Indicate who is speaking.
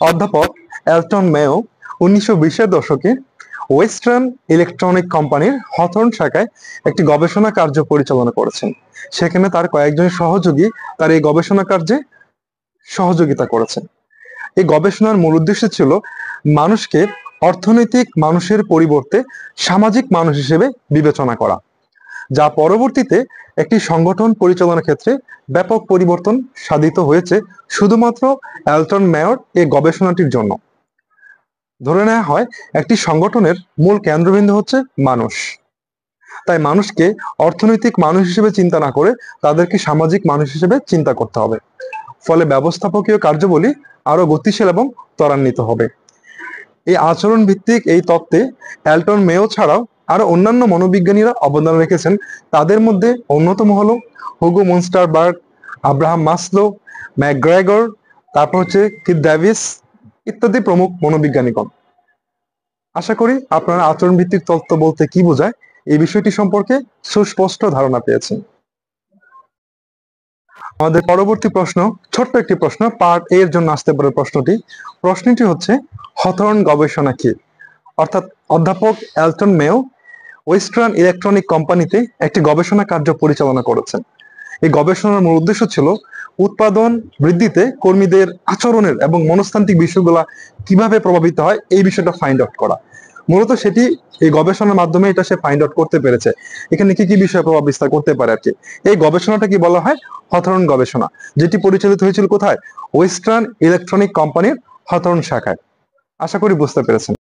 Speaker 1: অধ্যাপক এলটন মেও 1920-এর দশকে ওয়েস্টার্ন ইলেকট্রনিক কোম্পানির হথর্ন শাখায় একটি গবেষণা কার্য পরিচালনা করেছেন। সেখানে তার কয়েকজন সহযোগী তার এই গবেষণা কার্যে সহযোগিতা করেছেন। এই গবেষণার মূল উদ্দেশ্য ছিল মানুষকে অর্থনৈতিক মানুষের পরিবর্তে সামাজিক মানুষ হিসেবে বিবেচনা করা, যা পরবর্তীতে একটি সংগঠন পরিচালনার ক্ষেত্রে ব্যাপক পরিবর্তন সাধিত হয়েছে শুধুমাত্র এলটন মেয়র এই গবেষণাটির জন্য। ধরে নেওয়া হয় একটি সংগঠনের মূল কেন্দ্রবিন্দু হচ্ছে মানুষ, তাই মানুষকে অর্থনৈতিক মানুষ হিসেবে চিন্তা না করে তাদেরকে সামাজিক মানুষ হিসেবে চিন্তা করতে হবে। ফলে ব্যবস্থাপকীয় কার্যাবলী আরো গতিশীল এবং ত্বরান্বিত হবে। এই আচরণ ভিত্তিক এই তত্ত্বে এলটন মেও ছাড়াও আরো অন্যান্য মনোবিজ্ঞানীরা অবদান রেখেছেন। তাদের মধ্যে অন্যতম হলো হুগো মুনস্টারবার্গ, আব্রাহাম মাসলো, ম্যাকগ্রেগর, তারপর হচ্ছে কিথ ডেভিস ইত্যাদি প্রমুখ মনোবিজ্ঞানীগণ। আশা করি আপনারা আচরণ ভিত্তিক তত্ত্ব বলতে কি বোঝায় এই বিষয়টি সম্পর্কে সুস্পষ্ট ধারণা পেয়েছেন। আমাদের পরবর্তী প্রশ্ন, ছোট্ট একটি প্রশ্ন, পার্ট এর জন্য আসতে পারে প্রশ্নটি। প্রশ্নটি হচ্ছে হথর্ন গবেষণা কি? অর্থাৎ অধ্যাপক এলটন মেও ওয়েস্টার্ন ইলেকট্রনিক কোম্পানিতে একটি গবেষণা কার্য পরিচালনা করেছেন। এই গবেষণার মূল উদ্দেশ্য ছিল উৎপাদন বৃদ্ধিতে কর্মীদের আচরণের এবং মনস্তান্ত্রিক বিষয়গুলা কিভাবে প্রভাবিত হয় এই বিষয়টা ফাইন্ড আউট করা। মূলত সেটি এই গবেষণার মাধ্যমে এটা সে ফাইন্ড আউট করতে পেরেছে, এখানে কি কি বিষয় প্রভাব বিস্তার করতে পারে আর কি। এই গবেষণাটা কি বলা হয়? হথর্ন গবেষণা, যেটি পরিচালিত হয়েছিল কোথায়? ওয়েস্টার্ন ইলেকট্রনিক কোম্পানির হথর্ন শাখায়। আশা করি বুঝতে পেরেছেন।